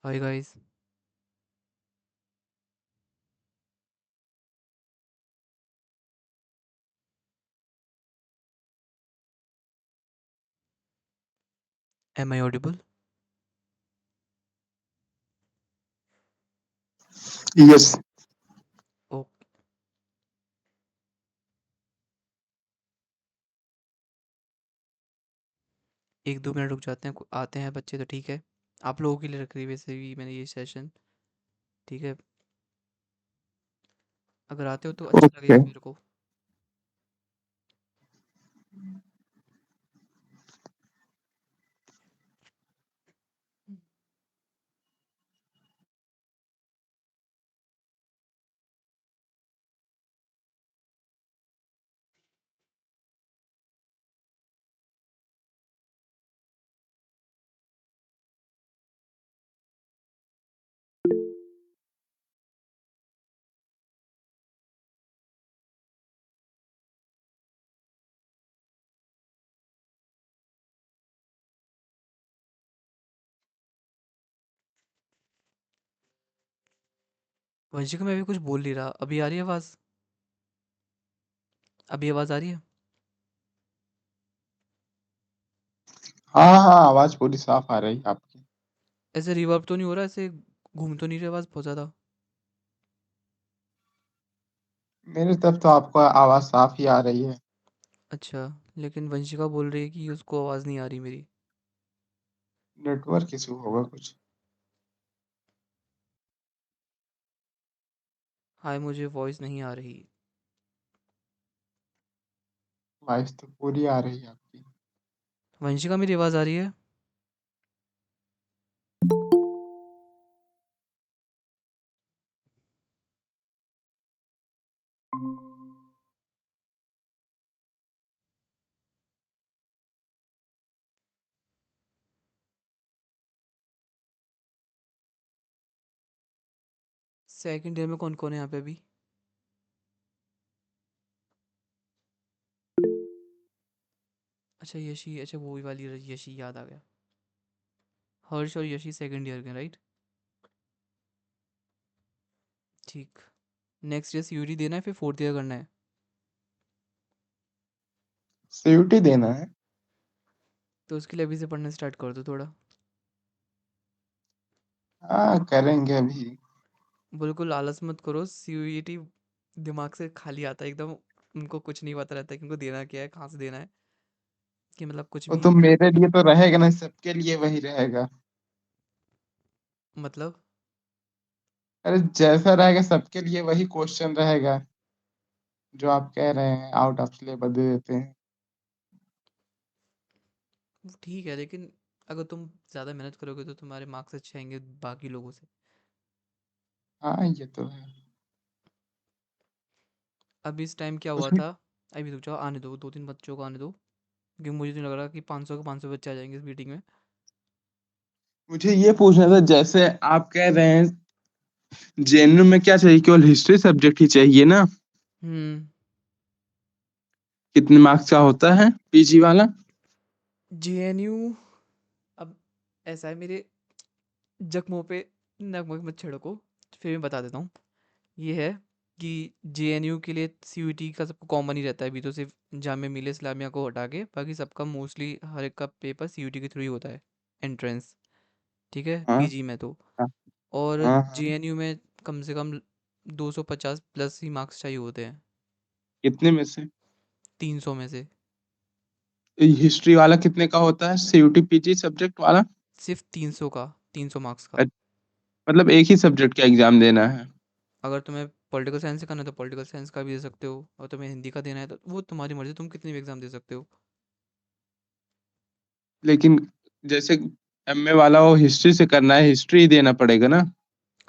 Hi guys, am I audible? Yes. ओ, एक दो minute रुक जाते हैं, आते हैं बच्चे तो ठीक है। आप लोगों के लिए रख रही वैसे भी मैंने ये सेशन। ठीक है, अगर आते हो तो अच्छा ओके। लगेगा मेरे को। वंशिका मैं भी कुछ बोल नहीं रहा, अभी आ रही है आवाज़? अभी आवाज़ आ रही है? हाँ हाँ, आवाज पूरी साफ आ रही है आपकी। ऐसे रिवर्ब तो नहीं हो रहा, ऐसे घूम तो नहीं रही आवाज़ बहुत ज़्यादा? मेरी तरफ तो आपको आवाज साफ ही आ रही है। अच्छा, लेकिन वंशिका बोल रही है कि उसको आवाज़ नहीं आ रही मेरी। नेटवर्क इशू होगा कुछ। हाय, मुझे वॉइस नहीं आ रही। वॉइस तो पूरी आ रही है आपकी। वंशिका मेरी आवाज़ आ रही है? सेकंड ईयर में कौन कौन है यहाँ पे अभी? अच्छा यशी, अच्छा वो वाली यशी याद आ गया। हर्ष और यशी सेकंड ईयर के, राइट? ठीक। नेक्स्ट ईयर सीयूटी देना है फिर फोर्थ ईयर करना है? सीयूटी देना है। तो उसके लिए अभी से पढ़ना स्टार्ट कर दो थोड़ा। हाँ, करेंगे अभी। बिल्कुल आलस मत करो, सीयूटी दिमाग से खाली आता है एकदम। उनको कुछ नहीं पता रहता है कि उनको देना क्या है, कहाँ से देना है, कि मतलब कुछ वो भी। तो मेरे लिए तो रहेगा ना, सबके लिए वही रहेगा। मतलब अरे जैसा रहेगा सबके लिए वही क्वेश्चन रहेगा। जो आप कह रहे हैं आउट ऑफ सिलेबस दे देते हैं। वो ठीक है, लेकिन अगर तुम ज़्यादा मेहनत करोगे तो तुम्हारे मार्क्स अच्छे आएंगे बाकी लोगों से। हाँ, ये तो है। अभी इस टाइम क्या हुआ उसमें था? अभी रुक जाओ, आने दो, दो तीन बच्चों को आने दो, क्योंकि मुझे तो नहीं लग रहा कि 500 के 500 बच्चे आ जाएंगे इस मीटिंग में। मुझे ये पूछना था, जैसे आप कह रहे हैं जेएनयू में क्या चाहिए, केवल हिस्ट्री सब्जेक्ट ही चाहिए ना? हम्म। कितने मार्क्स का होता है पीजी वाला? जेएनयू, अब ऐसा है मेरे जख्मों पे नमक मत छिड़को, फिर मैं बता देता हूँ। ये है कि जेएनयू के लिए सीयूटी का सबको कॉमन ही रहता है, अभी तो सिर्फ जामिया मिलिया इस्लामिया को हटा के बाकी सबका मोस्टली हर एक का पेपर सीयूटी के थ्रू ही होता है, एंट्रेंस। ठीक है, हाँ पीजी में तो। हाँ और हाँ हाँ। जेएनयू में कम से कम 250 प्लस ही मार्क्स चाहिए होते हैं, कितने में से? 300 में से। हिस्ट्री वाला कितने का होता है, सीयूटी पीजी सब्जेक्ट वाला? सिर्फ 300 का, 300 मार्क्स का। अ- मतलब एक ही सब्जेक्ट का एग्जाम देना है? अगर तुम्हें पॉलिटिकल साइंस से करना है तो पॉलिटिकल साइंस का भी दे सकते हो, और तुम्हें हिंदी का देना है तो वो तुम्हारी मर्जी, तुम कितनी भी एग्जाम दे सकते हो। लेकिन जैसे एमए वाला वो हिस्ट्री से करना है, हिस्ट्री देना पड़ेगा ना?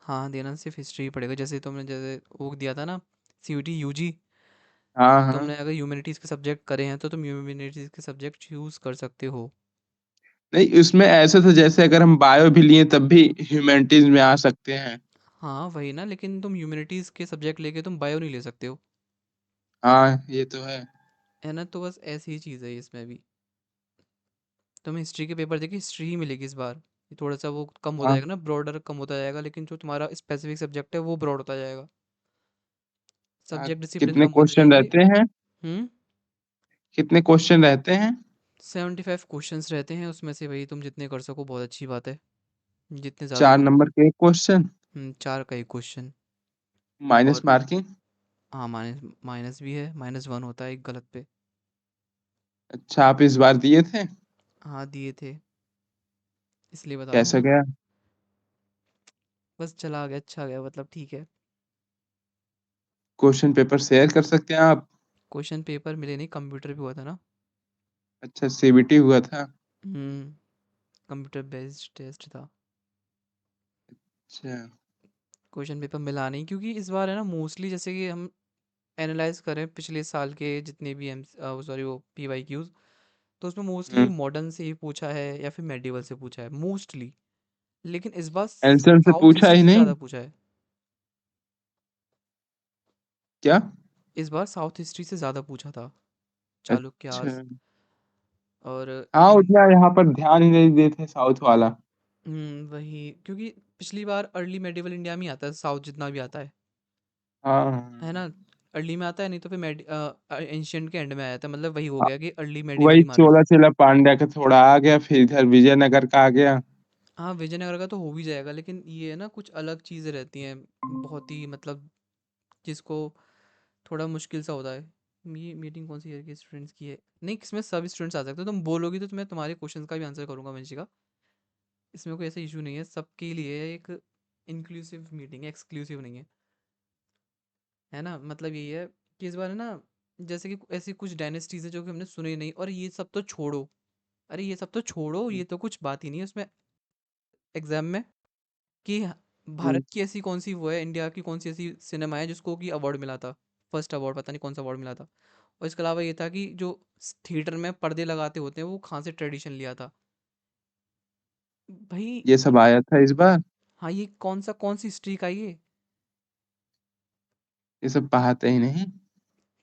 हाँ, देना सिर्फ हिस्ट्री ही पड़ेगा, जैसे तुमने जैसे वो दिया था ना, सीयूटी यूजी। हाँ तो हाँ। तुमने अगर ह्यूमैनिटीज़ के सब्जेक्ट करे हैं तो तुम ह्यूमैनिटीज़ के सब्जेक्ट चूज़ कर सकते हो। नहीं, उसमें ऐसे था जैसे अगर हम बायो भी लिए तब भी ह्यूमैनिटीज में आ सकते हैं। हाँ वही ना, लेकिन तुम ह्यूमैनिटीज़ के सब्जेक्ट लेके तुम बायो नहीं ले सकते हो। हाँ, ये तो है। है ना, तो बस ऐसी ही चीज़ है इसमें भी। तुम्हें हिस्ट्री के पेपर देखिए, हिस्ट्री ही मिलेगी इस बार, ये थोड़ा-सा वो कम होता हाँ, जाएगा ना, ब्रॉडर कम होता जाएगा, लेकिन जो तुम्हारा स्पेसिफिक सब्जेक्ट है वो ब्रॉड होता जाएगा। सब्जेक्ट डिसिप्लिन कितने कम होते क्वेश्चन जाएंगे। रहते हैं? हुँ। कितने क्वेश्चन रहते हैं? 75 क्वेश्चंस रहते हैं, उसमें से वही तुम जितने कर सको बहुत अच्छी बात है। जितने ज़्यादा 4 करोगे। नंबर के 1 क्वेश्चन, 4 का 1 क्वेश्चन। माइनस और मार्किंग। हाँ, माइनस माइनस भी है, -1 होता है एक गलत पे। अच्छा, आप इस बार दिए थे? हाँ, दिए थे, इसलिए बता रहा कैसा हूँ। गया? बस चला गया, अच्छा गया, मतलब ठीक है। क्वेश्चन पेपर शेयर कर सकते हैं आप? क्वेश्चन पेपर मिले नहीं, कंप्यूटर पे हुआ था ना। अच्छा, सीबीटी हुआ था। हुँ, कंप्यूटर बेस्ड टेस्ट था। अच्छा। क्वेश्चन पेपर मिला नहीं क्योंकि इस बार है ना, मोस्टली जैसे कि हम एनालाइज़ करें पिछले साल के जितने भी सॉरी वो पीवाईक्यूज़, तो उसमें मोस्टली हम्म। मॉडर्न से ही पूछा है या फिर मेडिवल से पूछा है मोस्टली। लेकिन इस बार आंसर से साउथ पूछा हिस्ट्री ही से नहीं? ज़्यादा पूछा है। क्या? इस बार साउथ हिस्ट्री से ज़्यादा पूछा था, अच्छा। चालुक्याज़ और हाँ, इन। उतना यहाँ पर ध्यान ही नहीं देते साउथ वाला। वही क्योंकि पिछली बार अर्ली मेडिवल इंडिया में ही आता है, साउथ जितना भी आता हाँ, है ना। हाँ। अर्ली में आता है, नहीं तो फिर एंशियंट के एंड में आया था, मतलब वही हो हाँ, गया कि अर्ली मेडिवल वही ही मान लो। चोला चेला पांड्या का थोड़ा आ गया, फिर इधर विजयनगर का आ गया। हाँ, विजयनगर का तो हो भी जाएगा, लेकिन ये है ना कुछ अलग चीज़ें रहती हैं, बहुत ही मतलब जिसको थोड़ा मुश्किल सा होता है। ये मीटिंग कौन सी ईयर के स्टूडेंट्स की है? नहीं, इसमें सब स्टूडेंट्स आ सकते हो, तुम बोलोगी तो मैं तुम्हारे क्वेश्चंस का भी आंसर करूंगा वंशिका। इसमें कोई ऐसा इशू नहीं है, सबके लिए एक इंक्लूसिव मीटिंग है, एक्सक्लूसिव नहीं है। है ना, मतलब यही है कि इस बार है ना, जैसे कि ऐसी कुछ डायनेस्टीज है जो कि हमने सुनी नहीं, और ये सब तो छोड़ो। अरे ये सब तो छोड़ो, ये तो कुछ बात ही नहीं है उसमें एग्जाम में, कि हम्म। भारत की ऐसी कौन सी वो है, इंडिया की कौन सी ऐसी सिनेमा है जिसको कि अवार्ड मिला था, फर्स्ट अवार्ड, पता नहीं कौन सा अवार्ड मिला था। और इसके अलावा ये था कि जो थिएटर में पर्दे लगाते होते हैं वो कहाँ से ट्रेडिशन लिया था भाई। ये सब आया था इस बार? हाँ, ये कौन सी हिस्ट्री का ये, ये सब पढ़ाते ही नहीं।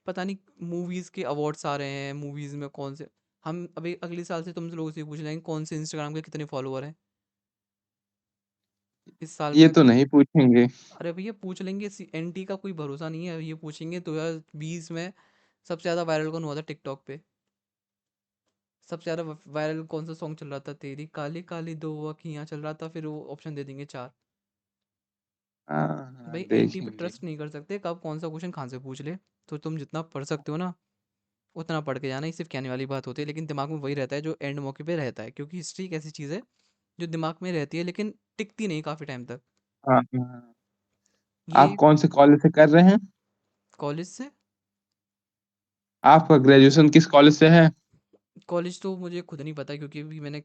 पता नहीं। मूवीज के अवार्ड्स आ रहे हैं, मूवीज में कौन से, हम अभी अगले साल से तुम लोगों से पूछ लेंगे कौन से इंस्टाग्राम के कितने फॉलोअर हैं इस साल ये में। तो नहीं पूछेंगे। अरे भैया पूछ लेंगे, एनटी का कोई भरोसा नहीं है, ये पूछेंगे 2020 में सबसे ज़्यादा वायरल कौन हुआ था टिकटॉक पे, सबसे ज़्यादा वायरल कौन सा सॉन्ग चल रहा था, तेरी काली काली दो अखियाँ चल रहा था, फिर वो ऑप्शन दे देंगे 4। हाँ, हाँ, भाई एनटी पे देखेंगे। ट्रस्ट नहीं कर सकते, कब कौन सा क्वेश्चन कहाँ से पूछ ले। तो तुम जितना पढ़ सकते हो ना, उतना पढ़ के जाना, ये सिर्फ कहने वाली बात होती है, लेकिन दिमाग में वही रहता है जो एंड मौके पे रहता है, क्योंकि हिस्ट्री एक ऐसी चीज़ है जो दिमाग में रहती है लेकिन टिकती नहीं काफ़ी टाइम तक। हाँ, हाँ। आप ये कौन से कॉलेज से कर रहे हैं? कॉलेज से, आपका ग्रेजुएशन किस कॉलेज से है? कॉलेज तो मुझे खुद नहीं पता, क्योंकि अभी मैंने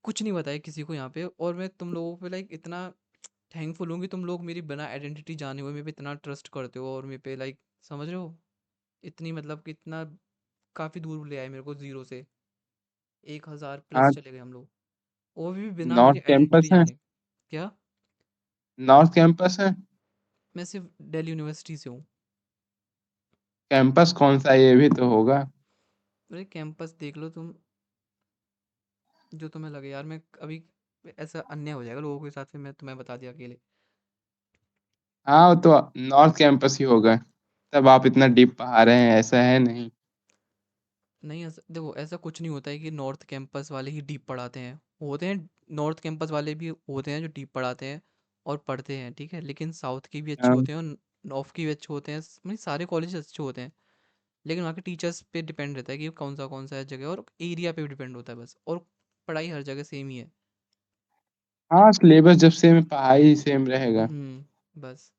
कुछ नहीं बताया किसी को यहाँ पे, और मैं तुम लोगों पे लाइक इतना थैंकफुल हूँ कि तुम लोग मेरी बिना आइडेंटिटी जाने हुए मेरे पे इतना ट्रस्ट करते हो, और मेरे पे लाइक समझ रहे हो, इतनी मतलब कि इतना काफ़ी दूर ले आए मेरे को जीरो से, 1000+ हाँ। चले गए हम लोग, वो भी बिना नॉर्थ मेरी कैंपस आइडेंटिटी है? जाने। क्या? नॉर्थ कैंपस है? मैं सिर्फ दिल्ली यूनिवर्सिटी से हूँ। कैंपस कौन सा है ये भी तो होगा। अरे कैंपस देख लो तुम, जो तुम्हें लगे यार, मैं अभी ऐसा अन्याय हो जाएगा लोगों के साथ, फिर मैं तुम्हें बता दिया अकेले। हाँ, वो तो नॉर्थ कैंपस ही होगा। तब आप इतना डीप पढ़ा रहे हैं, ऐसा है नहीं। नहीं, ऐसा देखो, ऐसा कुछ नहीं होता है कि नॉर्थ कैंपस वाले ही डीप पढ़ाते हैं, होते हैं नॉर्थ कैंपस वाले भी होते हैं जो डीप पढ़ाते हैं और पढ़ते हैं, ठीक है, लेकिन साउथ के भी अच्छे हाँ, होते हैं और नॉर्थ के भी अच्छे होते हैं, मतलब सारे कॉलेज अच्छे होते हैं, लेकिन वहाँ के टीचर्स पे डिपेंड रहता है कि कौन सा है जगह, और एरिया पे भी डिपेंड होता है बस, और पढ़ाई हर जगह सेम ही है। हाँ, सिलेबस जब सेम है, पढ़ाई सेम रहेगा। बस।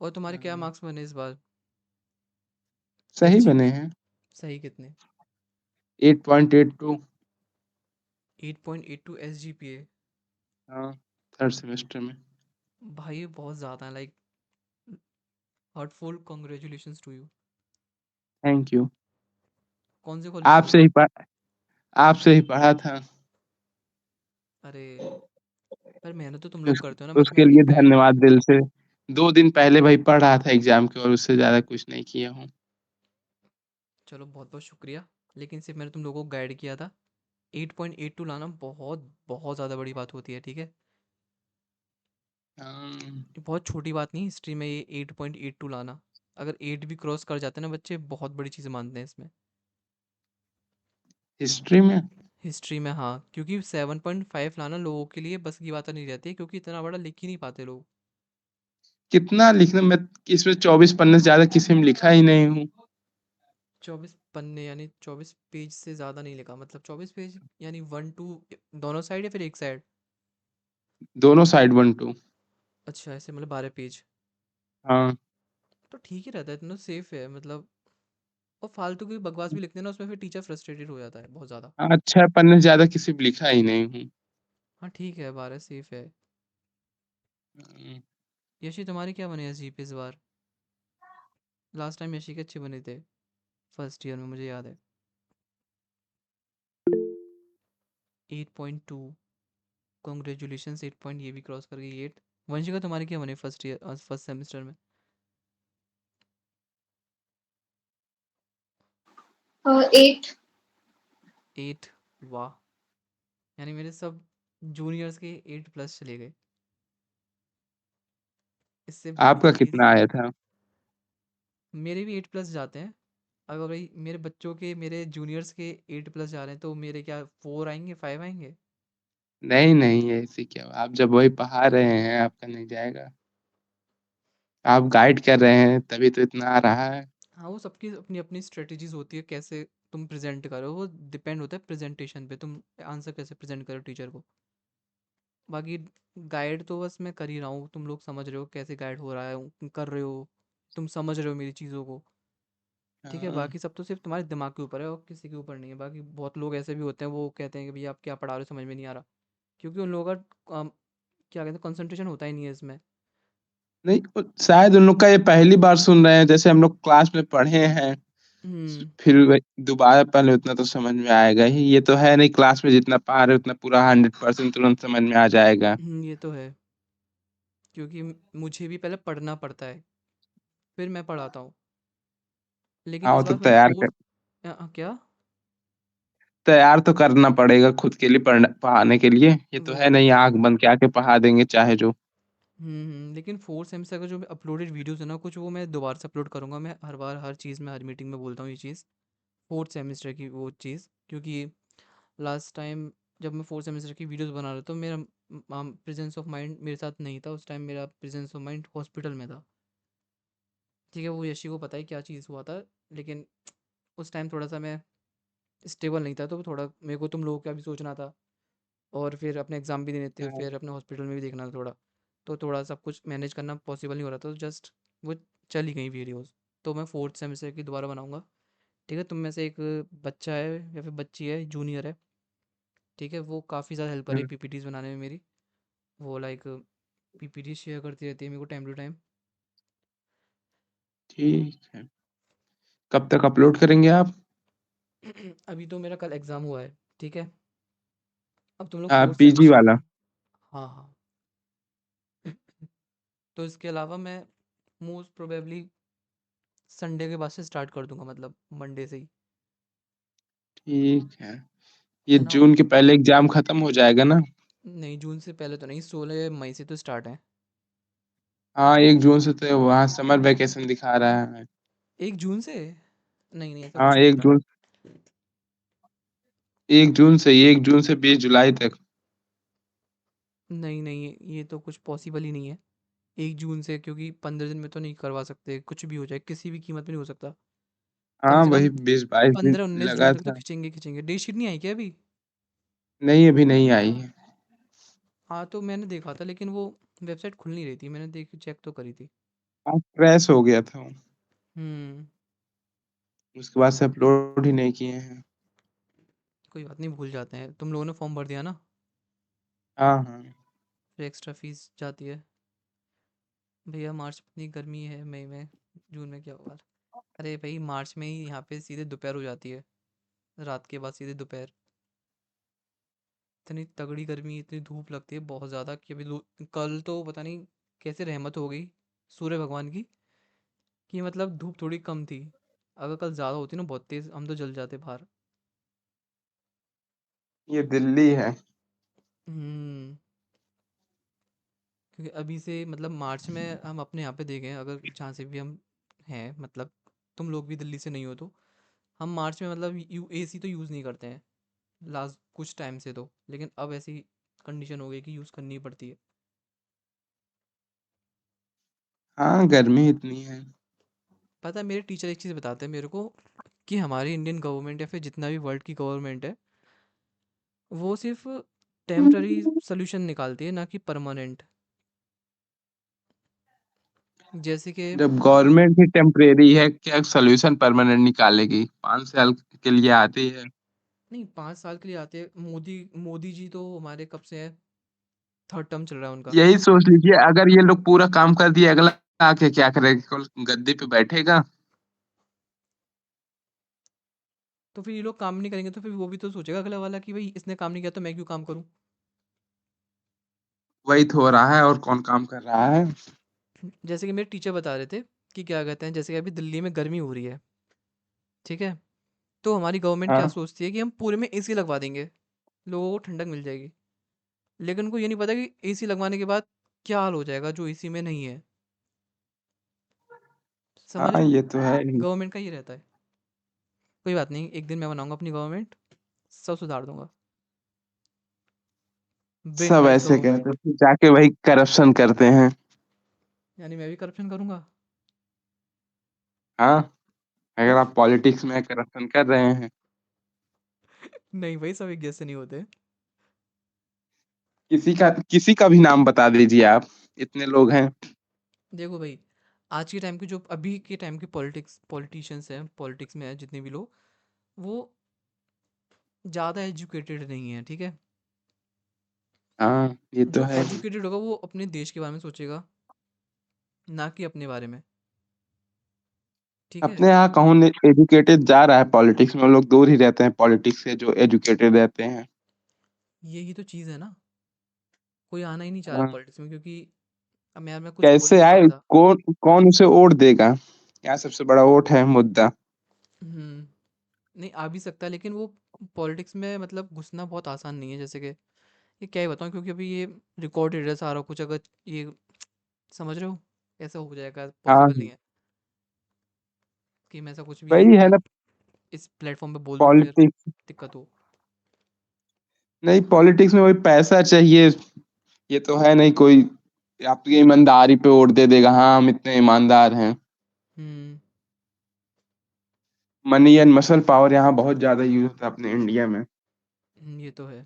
और तुम्हारे क्या हाँ, मार्क्स बने इस बार? एस सही जी बने पी हैं। सही कितने? 8.82। 8.82 SGPA? हाँ, थर्ड सेमेस्टर में। भाई ये बहुत ज़्यादा है, like heartful congratulations to you. Thank you. कौन से कॉलेज से हो? आपसे ही पढ़ आपसे ही पढ़ा था। अरे, पर मेहनत तो तुम लोग उस, करते हो ना, बस मैं उसके वही लिए गाइड। धन्यवाद दिल से। 2 दिन पहले भाई पढ़ रहा था एग्जाम के, और उससे ज्यादा कुछ नहीं किया हूँ। चलो बहुत बहुत शुक्रिया, लेकिन सिर्फ मैंने तुम लोगों को गाइड किया था, 8.82 लाना बहुत बहुत ज़्यादा बड़ी बात होती है, ठीक है? हाँ, ये बहुत छोटी बात नहीं, हिस्ट्री में ये 8.82 लाना। अगर 8 भी क्रॉस कर जाते हैं ना बच्चे, बहुत बड़ी चीज़ मानते हैं इसमें। हिस्ट्री में हिस्ट्री में हाँ, क्योंकि 7.5 लाना लोगों के लिए बस की बात नहीं रहती, क्योंकि इतना बड़ा लिख ही नहीं पाते लोग। कितना लिखना मैं, इसमें 24 पन्ने से ज्यादा किसी में लिखा ही नहीं हूँ। 24 पन्ने यानी 24 पेज से ज़्यादा नहीं लिखा, मतलब 24 पेज यानी 1 2 दोनों साइड या फिर एक साइड? दोनों साइड 1 2। अच्छा, ऐसे मतलब 12 पेज। हाँ। तो ठीक ही रहता है, इतना सेफ है मतलब। और फालतू की बकवास भी लिखते हैं ना उसमें, फिर टीचर फ्रस्ट्रेटेड हो जाता है बहुत ज़्यादा। हाँ, 6 पन्ने से ज्यादा किसी में लिखा ही नहीं हूँ। हाँ ठीक है, 12 सेफ है। हम्म। यशी तुम्हारे क्या बने जीपी इस बार? लास्ट टाइम यशी के अच्छे बने थे, फर्स्ट ईयर में, मुझे याद है। 8.2। कॉन्ग्रेचुलेशन, 8 पॉइंट, ये भी क्रॉस कर गई 8। वंशिका तुम्हारे क्या बने फर्स्ट ईयर, फर्स्ट सेमेस्टर में? 8। 8? वाह। यानी मेरे सब जूनियर्स के 8+ चले गए। इससे आपका बढ़िया कितना आया था? मेरे भी 8+ जाते हैं। अगर भाई मेरे बच्चों के, मेरे जूनियर्स के 8+ जा रहे हैं, तो मेरे क्या 4 आएंगे, 5 आएंगे? नहीं नहीं, ऐसे क्या, आप जब वही पढ़ा रहे हैं आपका नहीं जाएगा। आप गाइड कर रहे हैं तभी तो इतना आ रहा है। हाँ, वो सबकी अपनी अपनी स्ट्रेटजीज होती है, कैसे तुम प्रेजेंट करो, वो डिपेंड होता है प्रेजेंटेशन पे, तुम आंसर कैसे प्रेजेंट करो टीचर को। बाकी गाइड तो बस मैं कर ही रहा हूँ, तुम लोग समझ रहे हो कैसे गाइड हो रहा है, कर रहे हो, तुम समझ रहे हो मेरी चीज़ों को। ठीक है, हाँ। बाकी सब तो सिर्फ तुम्हारे दिमाग के ऊपर है और किसी के ऊपर नहीं है। बाकी बहुत लोग ऐसे भी होते हैं, वो कहते हैं कि भैया आप क्या पढ़ा रहे हो, समझ में नहीं आ रहा, क्योंकि उन लोगों का क्या कहते हैं, कंसंट्रेशन होता ही नहीं है इसमें। नहीं, शायद उन लोग का ये पहली बार सुन रहे हैं, जैसे हम लोग क्लास में पढ़े हैं। हम्म। फिर दोबारा पहले उतना तो समझ में आएगा ही, ये तो है नहीं क्लास में जितना पढ़ा रहे उतना पूरा 100% तुरंत समझ में आ जाएगा। ये तो है, क्योंकि मुझे भी पहले पढ़ना पड़ता है, फिर मैं पढ़ाता हूँ। लेकिन हाँ, इस वो तो बार मैंने क्या? तैयार तो करना पड़ेगा खुद के लिए, पढ़ाने के लिए, ये तो वो है तो नहीं है। आंख बंद के आके पढ़ा देंगे चाहे जो। लेकिन फोर्थ सेमेस्टर का जो अपलोडेड वीडियोस है ना कुछ, वो मैं दोबारा से अपलोड करूँगा। मैं हर बार हर चीज़ में, हर मीटिंग में बोलता हूँ ये चीज़, फोर्थ सेमेस्टर की वो चीज़, क्योंकि लास्ट टाइम जब मैं फोर्थ सेमेस्टर की वीडियोस बना रहा था, तो मेरा प्रेजेंस ऑफ माइंड मेरे साथ नहीं था उस टाइम, मेरा प्रेजेंस ऑफ माइंड हॉस्पिटल में था। ठीक है, वो यशी को पता है क्या चीज़ हुआ था, लेकिन उस टाइम थोड़ा सा मैं स्टेबल नहीं था, तो थोड़ा मेरे को तुम लोगों का भी सोचना था, और फिर अपने एग्ज़ाम भी देने थे, हाँ, फिर अपने हॉस्पिटल में भी देखना था थोड़ा। तो थोड़ा सब कुछ मैनेज करना पॉसिबल नहीं हो रहा था, तो जस्ट वो चली गई वीडियोस। तो मैं फोर्थ सेमेस्टर की दोबारा बनाऊंगा। ठीक है, तुम में से एक बच्चा है या फिर बच्ची है, जूनियर है, ठीक है, वो काफ़ी ज़्यादा हेल्प कर रही है पीपीटीज बनाने में मेरी। वो लाइक पीपीटी शेयर करती रहती है मेरे को टाइम टू टाइम। ठीक है। कब तक अपलोड करेंगे आप? अभी तो मेरा कल एग्ज़ाम हुआ है, ठीक है। अब तुम लोग हाँ, फोर्थ पीजी सेमेस्टर। वाला। हाँ हाँ। तो इसके अलावा मैं मोस्ट प्रोबेबली संडे के बाद से स्टार्ट कर दूंगा, मतलब मंडे से ही। ठीक है। ये है ना? जून के पहले एग्जाम खत्म हो जाएगा ना? नहीं, जून से पहले तो नहीं, 16 मई से तो स्टार्ट है। हाँ, 1 जून से तो वहाँ समर वेकेशन दिखा रहा है। 1 जून से? नहीं नहीं, ऐसा हाँ, कुछ नहीं एक होता। जून 1 जून से 20 जुलाई तक। नहीं नहीं, ये तो कुछ पॉसिबल ही नहीं है 1 जून से, क्योंकि 15 दिन में तो नहीं करवा सकते, कुछ भी हो जाए, किसी भी कीमत में नहीं हो सकता। कम हाँ, से कम वही 20-22 दिन 15 19 जून लगा तक तो था। खींचेंगे खींचेंगे। डेट शीट नहीं आई क्या अभी? नहीं, अभी नहीं आई है। हाँ, तो मैंने देखा था, लेकिन वो वेबसाइट खुल नहीं रही थी, मैंने देख चेक तो करी थी। हाँ, क्रैश हो गया था वो। हम्म। उसके बाद से अपलोड ही नहीं किए हैं। कोई बात नहीं, भूल जाते हैं। तुम लोगों ने फॉर्म भर दिया ना? हाँ हाँ। फिर एक्स्ट्रा फीस जाती है। भैया मार्च में इतनी गर्मी है, मई में, जून में क्या होगा? अरे भाई, मार्च में ही यहाँ पे सीधे दोपहर हो जाती है, रात के बाद सीधे दोपहर। इतनी तगड़ी गर्मी, इतनी धूप लगती है बहुत ज़्यादा, कि अभी कल तो पता नहीं कैसे रहमत हो गई सूर्य भगवान की, कि मतलब धूप थोड़ी कम थी। अगर कल ज़्यादा होती ना बहुत तेज़, हम तो जल जाते बाहर। ये दिल्ली है। हम्म क्योंकि अभी से मतलब मार्च में हम अपने यहाँ पे देखें, अगर जहाँ से भी हम हैं, मतलब तुम लोग भी दिल्ली से नहीं हो तो हम मार्च में मतलब यू एसी तो यूज़ नहीं करते हैं लास्ट कुछ टाइम से तो, लेकिन अब ऐसी कंडीशन हो गई कि यूज़ करनी ही पड़ती है। हाँ, गर्मी इतनी है। पता है मेरे टीचर एक चीज़ बताते हैं मेरे को कि हमारी इंडियन गवर्नमेंट या फिर जितना भी वर्ल्ड की गवर्नमेंट है, वो सिर्फ टेम्पररी हम्म, सोल्यूशन निकालती है, ना कि परमानेंट। जैसे कि जब गवर्नमेंट ही टेम्परेरी है, क्या सोल्यूशन परमानेंट निकालेगी? 5 साल के लिए आती है। नहीं, 5 साल के लिए आते हैं। मोदी मोदी जी तो हमारे कब से है, थर्ड टर्म चल रहा है उनका। यही सोच लीजिए, अगर ये लोग पूरा काम कर दिए, अगला आके क्या करेगा? केवल गद्दी पे बैठेगा। तो फिर ये लोग काम नहीं करेंगे तो फिर वो भी तो सोचेगा अगला वाला कि भाई इसने काम नहीं किया तो मैं क्यों काम करूं। वही तो हो रहा है, और कौन काम कर रहा है? जैसे कि मेरे टीचर बता रहे थे कि क्या कहते हैं, जैसे कि अभी दिल्ली में गर्मी हो रही है, ठीक है, तो हमारी गवर्नमेंट क्या हाँ, सोचती है कि हम पूरे में एसी लगवा देंगे, लोगों को ठंडक मिल जाएगी। लेकिन उनको ये नहीं पता कि एसी लगवाने के बाद क्या हाल हो जाएगा जो एसी में नहीं है। समझ हाँ, रहे हो, ये तो है ही। गवर्नमेंट का ये रहता है। कोई बात नहीं, एक दिन मैं बनाऊंगा अपनी गवर्नमेंट, सब सुधार दूंगा। विन सब लाइक ऐसे गवर्नमेंट। कहते हैं, फिर जाके वही करप्शन करते हैं। यानी मैं भी करप्शन करूंगा। हाँ, अगर आप पॉलिटिक्स में करप्शन कर रहे हैं। नहीं भाई, सब एक जैसे नहीं होते। किसी का भी नाम बता दीजिए आप, इतने लोग हैं। देखो भाई, आज के टाइम के जो अभी के टाइम के पॉलिटिशियंस हैं, पॉलिटिक्स में है जितने भी लोग, वो ज़्यादा एजुकेटेड नहीं है, ठीक है। हाँ, ये तो जो है ही। एजुकेटेड होगा वो अपने देश के बारे में सोचेगा, ना कि अपने बारे में, ठीक है। अपने यहाँ कौन एजुकेटेड जा रहा है पॉलिटिक्स में? वो लोग दूर ही रहते हैं पॉलिटिक्स से, जो एजुकेटेड रहते हैं। यही तो चीज़ है ना, कोई आना ही नहीं चाह रहा हाँ, पॉलिटिक्स में, क्योंकि अब मैं कुछ बोल कैसे नहीं आए? सकता। कौन कौन उसे वोट देगा? यहाँ सबसे बड़ा वोट है मुद्दा। हम्म नहीं, आ भी सकता है, लेकिन वो पॉलिटिक्स में मतलब घुसना बहुत आसान नहीं है। जैसे कि ये क्या ही बताऊँ, क्योंकि अभी ये रिकॉर्डेड है सारा कुछ, अगर ये समझ रहे हो, ऐसा हो जाएगा, पॉसिबल नहीं हाँ, है कि मैं ऐसा कुछ भी वही है ना। इस प्लेटफॉर्म पे बोल दूँ फिर पॉलिटिक्स, दिक्कत हो। नहीं, पॉलिटिक्स में वही पैसा चाहिए। ये तो है नहीं कोई आपकी ईमानदारी पे वोट दे देगा, हाँ हम इतने ईमानदार हैं। हम्म मनी एंड मसल पावर यहाँ बहुत ज्यादा यूज होता है अपने इंडिया में। ये तो है।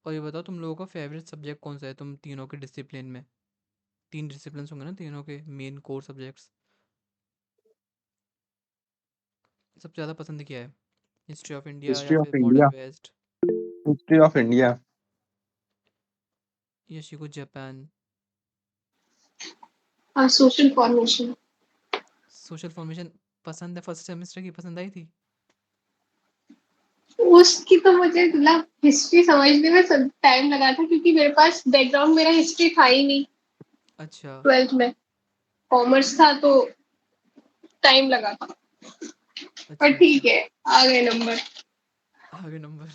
और ये बताओ, तुम लोगों का फेवरेट सब्जेक्ट कौन सा है, तुम तीनों के डिसिप्लिन में? तीन डिसिप्लिन होंगे ना तीनों के, मेन कोर सब्जेक्ट्स। सबसे ज़्यादा पसंद क्या है, हिस्ट्री ऑफ इंडिया या हिस्ट्री ऑफ फिर India. Modern west, history of India. या शिको Japan? Social formation. Social formation पसंद है, फर्स्ट सेमेस्टर की पसंद आई थी। उसकी तो मुझे मतलब हिस्ट्री समझने में सब टाइम लगा था, क्योंकि मेरे पास बैकग्राउंड मेरा हिस्ट्री था ही नहीं। अच्छा। 12th में कॉमर्स था तो टाइम लगा था। पर अच्छा ठीक अच्छा। है, आ गए नंबर। आगे नंबर।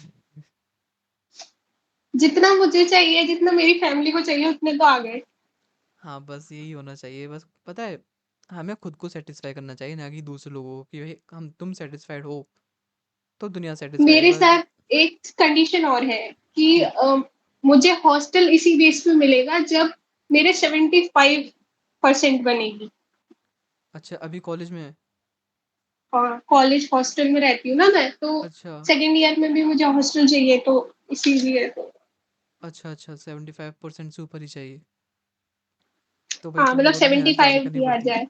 जितना मुझे चाहिए, जितना मेरी फैमिली को चाहिए, उतने तो आ गए। हाँ, बस यही होना चाहिए। बस पता है, हमें खुद को सेटिस्फाई करना चाहिए, ना कि दूसरे लोगों को, कि भाई हम तुम सेटिस्फाइड हो तो दुनिया सेटिस्फाइड है मेरे बस। साथ एक कंडीशन और है कि कि मुझे हॉस्टल इसी बेस पे मिलेगा जब मेरे 75% बनेगी। अच्छा, अभी कॉलेज में है? और कॉलेज हॉस्टल में रहती हूँ ना मैं, तो अच्छा 2nd ईयर में भी मुझे हॉस्टल चाहिए, तो इसीलिए तो। अच्छा। अच्छा, 75% से ऊपर ही चाहिए, तो भाई हाँ, तुम मतलब लोगों को तो सेवेंटी मेहनत ज़्यादा फाइव करनी भी आ पड़ती है। जाए।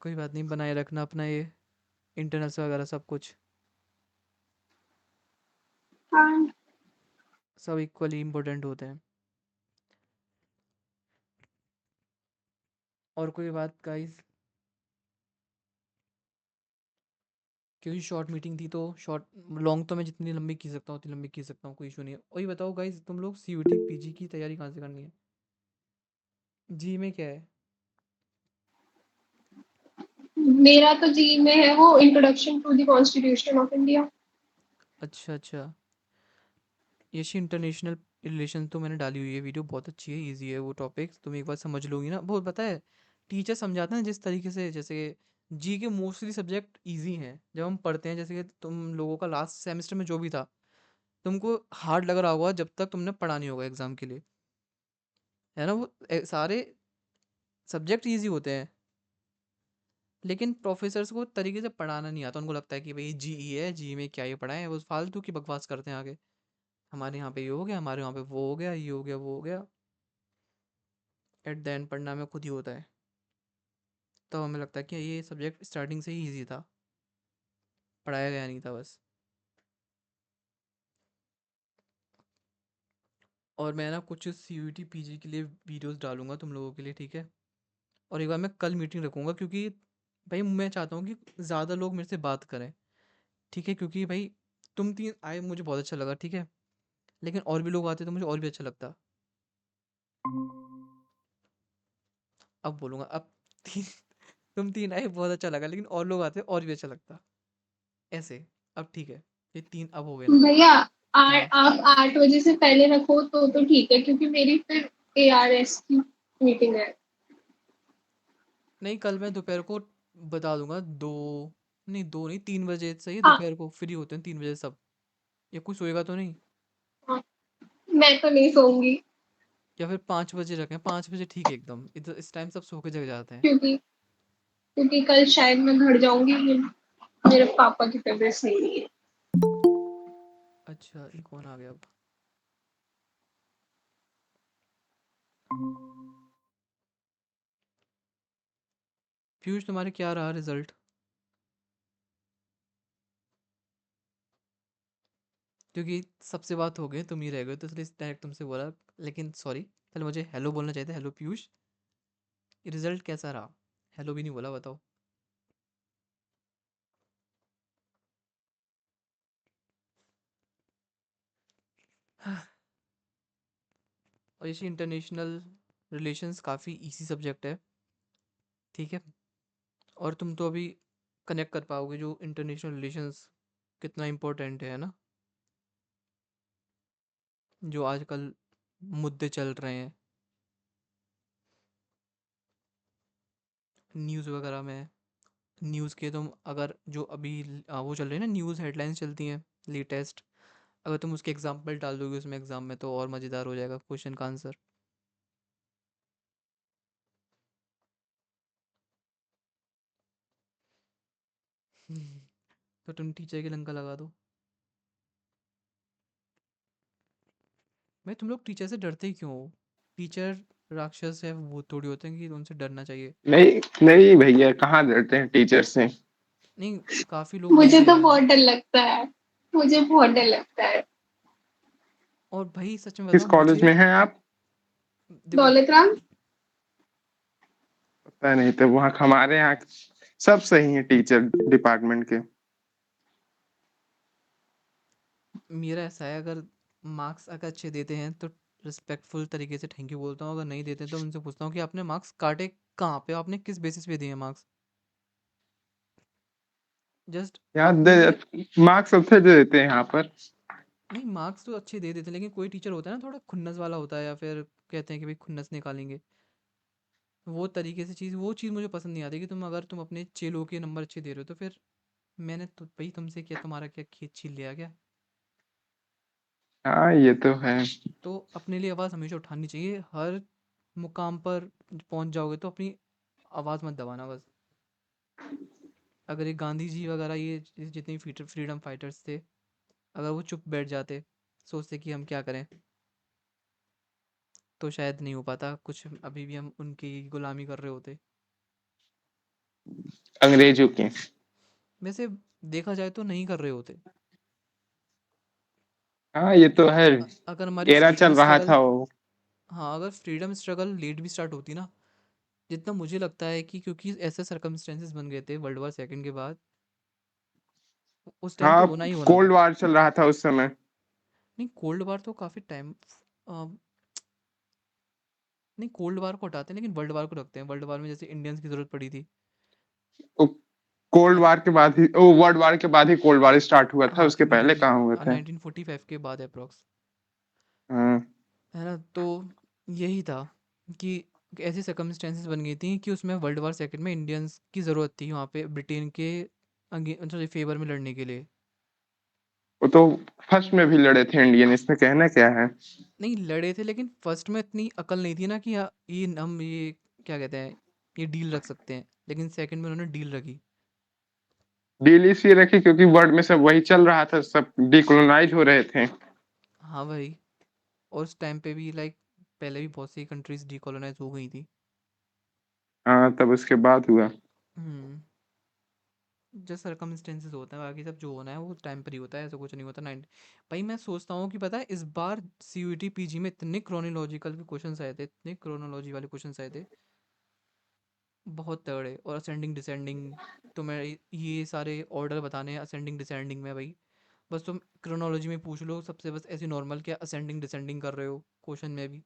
कोई बात नहीं, बनाए रखना अपना ये इंटरनल्स वगैरह सब कुछ, हाँ। सब इक्वली इम्पोर्टेंट होते हैं। और कोई बात गाइस, क्योंकि शॉर्ट मीटिंग थी तो शॉर्ट, लॉन्ग तो मैं जितनी लंबी खींच सकता हूँ उतनी लंबी खींच सकता हूँ, कोई इशू नहीं है। और ये बताओ गाइस, तुम लोग सीयूटी पीजी की तैयारी कहाँ से करनी है? जी में क्या है? मेरा तो जी में है वो introduction to the constitution of India. अच्छा अच्छा, ये इंटरनेशनल रिलेशन तो मैंने डाली हुई है वीडियो, बहुत अच्छी है, इजी है वो टॉपिक, तुम एक बार समझ लोगी ना। बहुत पता है, टीचर समझाते हैं जिस तरीके से, जैसे जी के मोस्टली सब्जेक्ट इजी हैं जब हम पढ़ते हैं, जैसे कि तुम लोगों का लास्ट सेमेस्टर में जो भी था, तुमको हार्ड लग रहा होगा जब तक तुमने पढ़ा नहीं होगा एग्जाम के लिए, है ना। वो सारे सब्जेक्ट इजी होते हैं, लेकिन प्रोफेसर्स को तरीके से पढ़ाना नहीं आता, उनको लगता है कि भाई जी है, जी में क्या ये पढ़ाएं, वो फालतू की बकवास करते हैं आगे। हमारे यहाँ पे ये हो गया, हमारे यहाँ पे वो हो गया, ये हो गया, वो हो गया, एट द एंड पढ़ना में खुद ही होता है। तो हमें लगता है कि ये सब्जेक्ट स्टार्टिंग से ही ईजी था, पढ़ाया गया नहीं था बस। और मैं ना कुछ CUET PG के लिए वीडियोस डालूंगा तुम लोगों के लिए, ठीक है। और एक बार मैं कल मीटिंग रखूंगा, क्योंकि भाई मैं चाहता हूँ कि ज़्यादा लोग मेरे से बात करें, ठीक है। क्योंकि भाई तुम तीन आए मुझे बहुत अच्छा लगा, ठीक है, लेकिन और भी लोग आते तो मुझे और भी अच्छा लगता। अब बोलूँगा अब तीन तुम तीन आए बहुत अच्छा लगा, लेकिन और लोग आते और भी अच्छा लगता, ऐसे। अब ठीक है, ये तीन अब हो गए ना। भैया हाँ, आप 8 बजे से पहले रखो तो ठीक है, क्योंकि मेरी फिर ARS की मीटिंग है। नहीं कल मैं दोपहर को बता दूंगा, दो नहीं, दो नहीं, 3 बजे से ही हाँ दोपहर को फ्री होते हैं, 3 बजे सब। या कोई सोएगा तो नहीं? हाँ, मैं तो नहीं सोऊंगी, या फिर 5 बजे रखें, 5 बजे ठीक है एकदम, इधर इस टाइम सब सो के जग जाते हैं। क्योंकि क्योंकि कल शायद मैं घर जाऊंगी, मेरे पापा की तबीयत सही नहीं है। अच्छा, ये कौन आ गया अब? पीयूष तुम्हारे क्या रहा रिजल्ट? क्योंकि सबसे बात हो गई, तुम ही रह गए, तो इसलिए डायरेक्ट तुमसे बोला। लेकिन सॉरी, पहले मुझे हेलो बोलना चाहिए था, हेलो पीयूष, रिजल्ट कैसा रहा? हेलो भी नहीं बोला, बताओ। और ये इंटरनेशनल रिलेशंस काफ़ी इजी सब्जेक्ट है, ठीक है। और तुम तो अभी कनेक्ट कर पाओगे जो इंटरनेशनल रिलेशंस कितना इम्पोर्टेंट है ना, जो आजकल मुद्दे चल रहे हैं न्यूज़ वगैरह में। न्यूज़ के तुम अगर जो अभी वो चल रही है ना, न्यूज़ हेडलाइंस चलती हैं लेटेस्ट, अगर तुम उसके एग्जाम्पल डाल दोगे उसमें एग्जाम में, तो और मज़ेदार हो जाएगा क्वेश्चन का आंसर। तो तुम टीचर की लंका लगा दो। भाई तुम लोग टीचर से डरते ही क्यों हो? टीचर राक्षस है वो थोड़ी होते हैं कि उनसे डरना चाहिए। नहीं नहीं भैया, कहाँ डरते हैं टीचर से। नहीं, काफ़ी लोग मुझे डरते तो हैं। बहुत डर लगता है, मुझे बहुत डर लगता है। और भाई सच में किस बताओ कॉलेज मुझे, में हैं आप? देखो, दौलत राम। पता नहीं, तो वहाँ हमारे यहाँ सब सही है टीचर डिपार्टमेंट के। मेरा ऐसा है, अगर मार्क्स अगर अच्छे देते हैं तो रिस्पेक्टफुल तरीके से थैंक यू बोलता हूँ, अगर नहीं देते हैं तो उनसे पूछता हूँ कि आपने मार्क्स काटे कहाँ पे, आपने किस बेसिस पे दिए मार्क्स। जस्ट यार मुझे, मार्क्स सबसे दे देते हैं यहाँ पर। नहीं मार्क्स तो अच्छे दे देते हैं, लेकिन कोई टीचर होता है ना थोड़ा खुन्नस वाला होता है, या फिर कहते हैं कि भाई खुन्नस निकालेंगे, वो तरीके से चीज़, वो चीज़ मुझे पसंद नहीं आती। कि तुम अगर तुम अपने चेलो के नंबर अच्छे दे रहे हो तो फिर मैंने तो भाई तुमसे क्या, तुम्हारा क्या खेत छीन लिया क्या? हाँ ये तो है। तो अपने लिए आवाज़ हमेशा उठानी चाहिए, हर मुकाम पर पहुंच जाओगे तो अपनी आवाज़ मत दबाना बस। अगर ये गांधी जी वगैरह, ये जितने फ्रीडम फाइटर्स थे, अगर वो चुप बैठ जाते, सोचते कि हम क्या करें, तो शायद नहीं हो पाता कुछ, अभी भी हम उनकी गुलामी कर रहे होते। अंग्रेजों के। वैसे देखा जाए तो नहीं कर रहे होते। हाँ ये तो है। अगर हमारी एरा फ्रीडम चल रहा स्ट्रगल, था वो। हाँ अगर फ्रीडम स्ट्रगल लेट भी स्टार्ट होती ना, जितना मुझे लगता है कि क्योंकि ऐसे सर्कमस्टेंसेस बन गए थे वर्ल्ड वॉर सेकंड के बाद, उस टाइम तो हाँ, होना ही होना कोल्ड था। वार चल रहा था उस समय। नहीं कोल्ड वार तो काफ़ी टाइम, नहीं कोल्ड वार को हटाते हैं लेकिन वर्ल्ड वार को रखते हैं। वर्ल्ड वार में जैसे इंडियंस की ज़रूरत पड़ी थी, कोल्ड वार के बाद ही वर्ल्ड वार के बाद ही कोल्ड वार स्टार्ट हुआ था, हाँ उसके पहले कहाँ हुए थे? 1945 के बाद अप्रोक्स, हाँ है ना। तो यही था कि ऐसी सर्कमस्टेंसेस बन गई थी कि उसमें वर्ल्ड वार सेकंड में इंडियंस की ज़रूरत थी वहाँ पे ब्रिटेन के सॉरी फेवर में लड़ने के लिए। वो तो फर्स्ट में भी लड़े थे इंडियन, इसमें कहना क्या है? नहीं लड़े थे लेकिन फर्स्ट में इतनी अकल नहीं थी ना कि हम ये क्या कहते हैं ये डील रख सकते हैं, लेकिन सेकंड में उन्होंने डील रखी। डील इसलिए रखी क्योंकि वर्ल्ड में सब वही चल रहा था, सब डिकोलोनाइज हो रहे थे। हाँ भाई, और उस टाइम पे भी लाइक पहले भी बहुत सी कंट्रीज डीकोलोनाइज हो गई थी। हाँ तब उसके बाद हुआ। हम्म, जो सर्कमस्टेंसेस होता है बाकी सब जो होना है वो टाइम पर ही होता है, ऐसा कुछ नहीं होता। 90 भाई मैं सोचता हूँ कि पता है इस बार सीयूईटी पीजी में इतने क्रोनोलॉजिकल के क्वेश्चंस आए थे, इतने क्रोनोलॉजी वाले क्वेश्चंस आए थे, बहुत तगड़े। और असेंडिंग डिसेंडिंग, तुम्हें ये सारे ऑर्डर बताने हैं असेंडिंग डिसेंडिंग में भाई। बस तुम क्रोनोलॉजी में पूछ लो सबसे, बस ऐसे नॉर्मल क्या असेंडिंग डिसेंडिंग कर रहे हो क्वेश्चन में भी।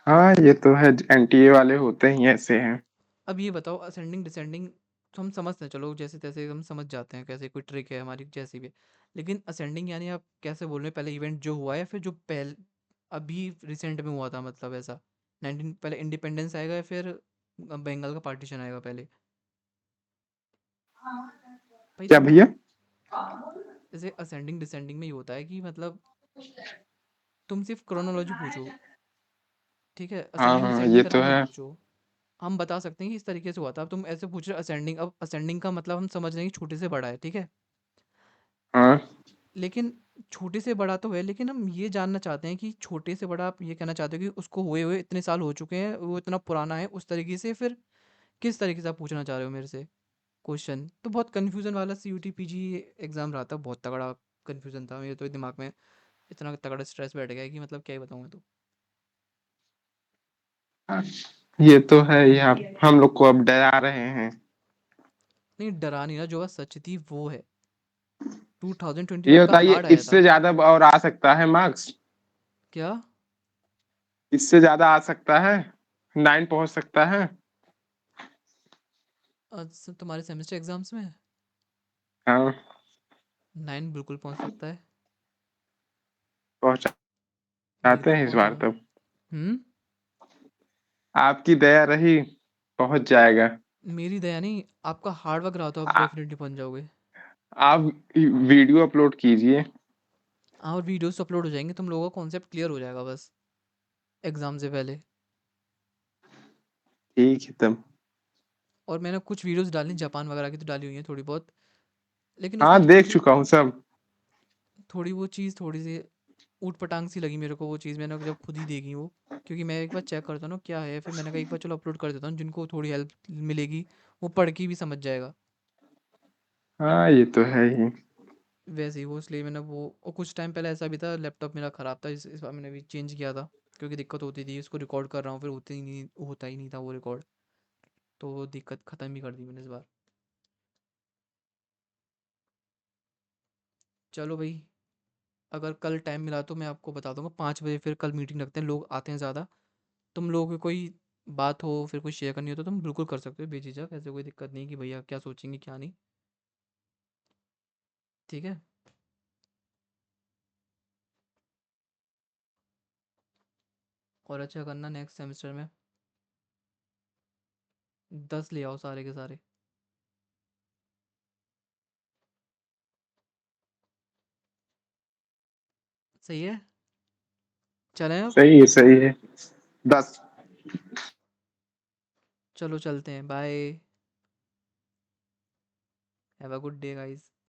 हाँ ये तो है, एनटीए वाले होते ही ऐसे हैं। अब ये बताओ असेंडिंग डिसेंडिंग तो हम समझते हैं, चलो जैसे तैसे हम समझ जाते हैं कैसे कोई ट्रिक है हमारी जैसी भी है। लेकिन असेंडिंग यानी आप कैसे बोल रहे हैं, पहले इवेंट जो हुआ है फिर जो पहले अभी रिसेंट में हुआ था, मतलब ऐसा 19 पहले इंडिपेंडेंस आएगा या फिर बंगाल का पार्टीशन आएगा पहले। भाई क्या तुम भैया? जैसे असेंडिंग डिसेंडिंग में ये होता है कि मतलब तुम सिर्फ क्रोनोलॉजी पूछो, ठीक है, हाँ असेंडिंग हाँ डिसेंडिंग ये का तो नाम मत है। पूछो। हम बता सकते हैं कि इस तरीके से हुआ था। अब तुम ऐसे पूछ रहे हो असेंडिंग, अब असेंडिंग का मतलब हम समझ रहे हैं कि छोटे से बड़ा है, ठीक है। हाँ लेकिन छोटे से बड़ा तो है, लेकिन हम ये जानना चाहते हैं कि छोटे से बड़ा आप ये कहना चाहते हो कि उसको हुए हुए इतने साल हो चुके हैं, वो इतना पुराना है उस तरीके से, फिर किस तरीके से आप पूछना चाह रहे हो मेरे से क्वेश्चन। तो बहुत कन्फ्यूज़न वाला सीयूटी पीजी एग्ज़ाम रहा था, बहुत तगड़ा कन्फ्यूज़न था मेरे तो दिमाग में, इतना तगड़ा स्ट्रेस बैठ गया है कि मतलब क्या ही बताऊँ मैं तो। हाँ, ये तो है ही। आप हम लोग को अब डरा रहे हैं। नहीं डरा नहीं रहा, जो बात सच थी वो है। 2025 ये का बताइए, हार्ड आया था। इससे ज्यादा और आ सकता है मार्क्स? क्या? इससे ज्यादा आ सकता है? 9 पहुंच सकता है? तुम्हारे सेमेस्टर एग्जाम्स में हाँ 9 बिल्कुल पहुंच सकता है। पहुंचाते देखो हैं इस पहुंचा। बार तब। हम्म। आपकी दया रही, पहुंच जाएगा। मेरी दया नहीं, आपका हार्ड वर्क रहा तो आप आ, डेफिनेटली पहुंच जाओगे। आप वीडियो अपलोड कीजिए। हाँ, और वीडियोस अपलोड हो जाएंगे, तुम लोगों का कॉन्सेप्ट क्लियर हो जाएगा बस एग्जाम से पहले। ठीक है तब। और मैंने कुछ वीडियोस डाली जापान वगैरह की तो डाली हुई हैं थोड़ी बहुत, लेकिन उसमें हाँ थोड़ी देख सी चुका हूँ सब। थोड़ी वो चीज़ थोड़ी सी ऊट पटांग सी लगी मेरे को वो चीज़, मैंने जब खुद ही देखी वो। क्योंकि मैं एक बार चेक करता हूँ ना क्या है, फिर मैंने कहा एक बार चलो अपलोड कर देता हूँ, जिनको थोड़ी हेल्प मिलेगी वो पढ़ के भी समझ जाएगा। हाँ ये तो है ही। वैसे ही वो इसलिए मैंने वो, और कुछ टाइम पहले ऐसा भी था लैपटॉप मेरा ख़राब था, इस बार मैंने भी चेंज किया था क्योंकि दिक्कत होती थी, इसको रिकॉर्ड कर रहा हूँ फिर होता ही नहीं था वो रिकॉर्ड। तो वो दिक्कत ख़त्म ही कर दी मैंने इस बार। चलो भाई, अगर कल टाइम मिला तो मैं आपको बता दूंगा 5 बजे, फिर कल मीटिंग रखते हैं, लोग आते हैं ज़्यादा। तुम लोगों की कोई बात हो फिर कोई शेयर करनी हो तो तुम बिल्कुल कर सकते हो बेझिझक, ऐसे कोई दिक्कत नहीं कि भैया क्या सोचेंगे क्या नहीं। ठीक है। और अच्छा करना नेक्स्ट सेमेस्टर में 10 ले आओ सारे के सारे। सही है, चलें अब। सही है सही है। 10। चलो चलते हैं, bye. Have a good day guys.